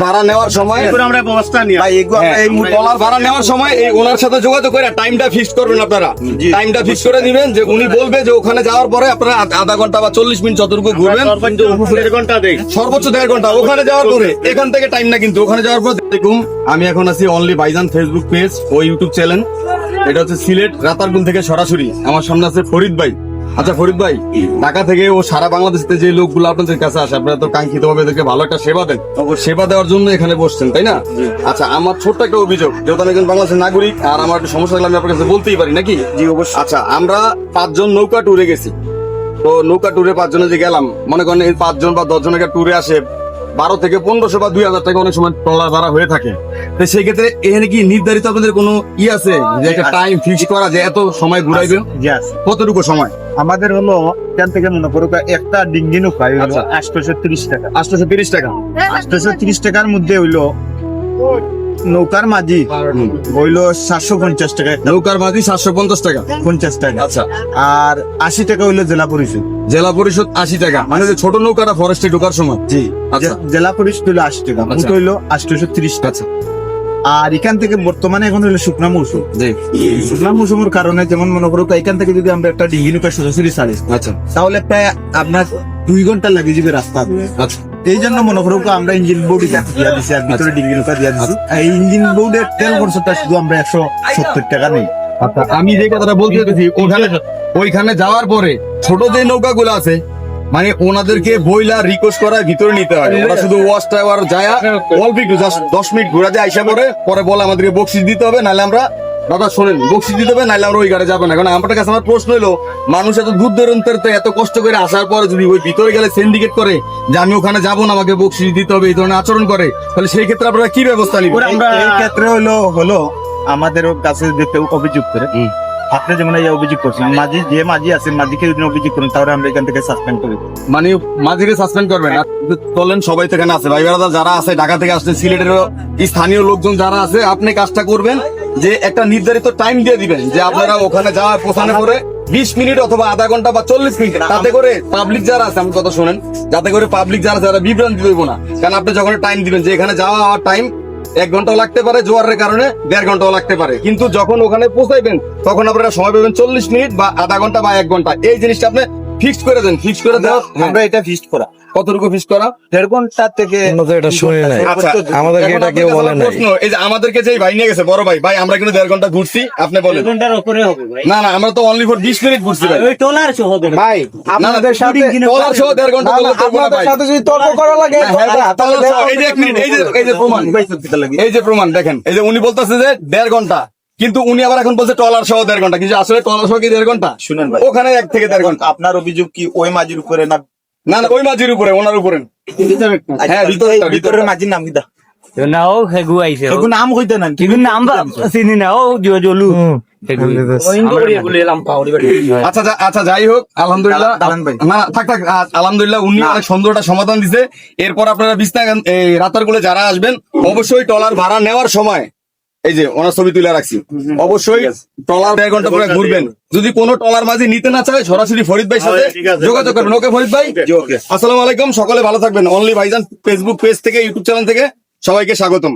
ভাড়া নেওয়ার সময় আমরা ব্যবস্থা নিই ভাই এই ট্রলার ভাড়া নেওয়ার সময় এই ওনার সাথে যোগাযোগ করে টাইমটা ফিক্স করবেন আপনারা। টাইমটা ফিক্স করে দিবেন যে উনি বলবে যে ওখানে যাওয়ার পরে আপনারা আধা ঘন্টা বা 40 মিনিট যতটুকু ঘুরবেন, 1.5 ঘন্টা দেই, সর্বোচ্চ 1.5 ঘন্টা ওখানে যাওয়ার পরে। এখান থেকে টাইম না, কিন্তু ওখানে যাওয়ার পর দেখুন আমি এখন আছি অনলি ভাইজান ফেসবুক পেজ ও ইউটিউব চ্যানেল। এটা হচ্ছে সিলেট রাতারগুল থেকে সরাসরি। আমার সামনে আছে ফরিদ ভাই। আচ্ছা ফরিদ ভাই, ঢাকা থেকে ও সারা বাংলাদেশে যে লোকগুলো আপনাদের কাছে আসে, আপনারা তো কাঙ্ক্ষিত ভাবে এদেরকে ভালো একটা সেবা দেন, সেবা দেওয়ার জন্য এখানে বসছেন, তাই না? আচ্ছা, আমার ছোট্ট একটা অভিযোগ, যেহেতু আমি একজন বাংলাদেশের নাগরিক আর আমার একটা সমস্যা থাকলে আমি আপনার কাছে বলতেই পারি নাকি? জি অবশ্যই। আচ্ছা, আমরা 5 জন নৌকা ট্যুরে গেছি। তো নৌকা ট্যুরে 5 জনে যে গেলাম, মনে করেন এই 5 জন বা 10 জন একটা ট্যুরে আসে 12 থেকে 1500 বা 2000 টাকা অনেক সময় ট্রলার ভাড়া হয়ে থাকে। তো সেই ক্ষেত্রে এখানে কি নির্ধারিত আপনাদের কোনো আছে যে একটা টাইম ফিক্স করা যে এত সময় ঘুরাইবেন? কতটুকু সময়? আমাদের হলো এখান থেকে মনে করো একটা ডিঙ্গি নৌকা হইলো 830 টাকা। 830 টাকা। 830 টাকার মধ্যে হইলো নৌকার মাঝি হইলো 750 টাকা। নৌকার মাঝি 750 টাকা, 50 টাকা। আচ্ছা। আর 80 টাকা হইলো জেলা পরিষদ। জেলা পরিষদ 80 টাকা, মানে যে ছোট নৌকাটা ফরেস্টে ঢোকার সময়। জি, আচ্ছা। জেলা পরিষদ হইলো 80 টাকা, আচ্ছা। মোট হইলো 830 টাকা। আচ্ছা। আর এখান থেকে বর্তমানে এখন হইলো শুকনা মৌসুম। জি। শুকনা মৌসুমের কারণে যেমন মনে করো এখান থেকে যদি আমরা একটা ডিঙ্গি নৌকা সোজাসুজি ছাড়ি, আচ্ছা। তাহলে প্রায় আপনার 2 ঘন্টা লাগে যাবে রাস্তা। আচ্ছা। এই জন্য মনে করো আমরা ইঞ্জিন বোর্ড দিয়া দিছি আর ভিতরে ডিঙ্গি নৌকা দিয়া দিছি। এই ইঞ্জিন বোর্ডের তেল খরচটা শুধু আমরা 170 টাকা নেই। আচ্ছা, আমি যে কথাটা বলতে চাইছি, ওইখানে যাওয়ার পরে ছোট যে নৌকাগুলো আছে, মানে ওনাদেরকে বইলা রিকোয়েস্ট করা ভিতরে নিতে হয়। ওরা শুধু ওয়াশ টাওয়ার যায় অল্প একটু জাস্ট 10 মিনিট ঘোরা যায়, আইসা পরে বলে আমাদেরকে বকশিস দিতে হবে, নাহলে আমরা দাদা শোনেন বকশিস দিতে হবে, নাহলে আমরা ওই গাড়ি যাবো না। কারণ আমার কাছে আমার প্রশ্ন হলো, মানুষ এত দূর দূরান্তের এত কষ্ট করে আসার পরে যদি ওই ভিতরে গেলে সিন্ডিকেট করে যে আমি ওখানে যাবো না, আমাকে বকশিস দিতে হবে, এই ধরনের আচরণ করে, তাহলে সেই ক্ষেত্রে আপনারা কি ব্যবস্থা নিবেন? এই ক্ষেত্রে হলো আমাদের কাছে যেতে অভিযোগ করে আপনি যেমন এই অভিযোগ করছেন, মাঝি আছে, মাঝিকে যদি অভিযোগ করেন তাহলে আমরা এখান থেকে সাসপেন্ড করি। মানে মাঝিরে সাসপেন্ড করবেন? চলেন সবাই তো এখানে আছে, ভাই বেড়াদা যারা আছে, ঢাকা থেকে আসছে, সিলেটের স্থানীয় লোকজন যারা আছে, আপনি কাজটা করবেন যে একটা নির্ধারিত টাইম দিয়ে দিবেন যে আপনারা ওখানে যাওয়া পৌঁছানোর পরে 20 মিনিট অথবা আধা ঘন্টা বা 40 মিনিট, তাতে করে পাবলিক যারা আছে, আমার কথা শোনেন, যাতে করে পাবলিক যারা বিভ্রান্তি হইব না। কারণ আপনি যখন টাইম দিবেন যে এখানে যাওয়া টাইম 1 ঘন্টাও লাগতে পারে, জোয়ারের কারণে 1.5 ঘন্টাও লাগতে পারে, কিন্তু যখন ওখানে পৌঁছাইবেন তখন আপনারা সময় পাবেন 40 মিনিট বা আধা ঘন্টা বা 1 ঘন্টা। এই জিনিসটা আপনি ফিক্সড করে দেন। ফিক্সড করে দেওয়া, আমরা এটা ফিক্সড করা কতটুকু ফিক্সড করা? 1.5 ঘন্টা থেকে এটা শুনি নাই, আচ্ছা, আমাদেরকে এটা কেউ বলে নাই। প্রশ্ন এই যে আমাদেরকে যে ভাই নিয়ে গেছে বড় ভাই, আমরা কিন্তু 1.5 ঘন্টা ঘুরছি, আপনি বলেন। ঘন্টার উপরে হবে ভাই। না আমরা তো অনলি ফর 20 মিনিট ঘুরছি ভাই। ওই টলার সহ হবে ভাই আপনাদের সাথে টলার সহ 1.5 ঘন্টা করলে তো কোনো ভাই। সাথে যদি তর্ক করা লাগে তাহলে এই যে 1 মিনিট, এই যে প্রমাণ, এই যে প্রমাণ দেখেন, এই যে উনি বলতেছে যে 1.5 ঘন্টা, কিন্তু উনি আবার এখন বলছে টলার সহ 1.5 ঘন্টা, কিন্তু আসলে টলার সহ কি 1.5 ঘন্টা? শুনেন ভাই, ওখানে 1 থেকে 1.5 ঘন্টা। আপনার অভিযোগ কি ওই মাঝির উপরে না? না ওই মাঝির উপরে, ওনার উপরে। হ্যাঁ, ভিতরের মাঝির নাম কিটা? নাও হেগু আইছে এগু নাম কইতে না, কিন্তু নাম চিনি না, ও জলু আচ্ছা যাই হোক, আলহামদুলিল্লাহ। না থাক আলহামদুলিল্লাহ, উনি অনেক সুন্দর একটা সমাধান দিছে। এরপর আপনারা রাতারগুলে যারা আসবেন, অবশ্যই ট্রলার ভাড়া নেওয়ার সময় এই যে ওনার ছবি তুলে রাখছি, অবশ্যই ট্রলার 1.5 ঘন্টা পরে ঘুরবেন। যদি কোনো ট্রলার মাঝি নিতে না চায়, সরাসরি ফরিদ ভাইয়ের সাথে যোগাযোগ করবেন। ওকে ফরিদ ভাই, আসসালামু আলাইকুম, সকলে ভালো থাকবেন। অনলি ভাইজান ফেসবুক পেজ থেকে, ইউটিউব চ্যানেল থেকে সবাইকে স্বাগতম।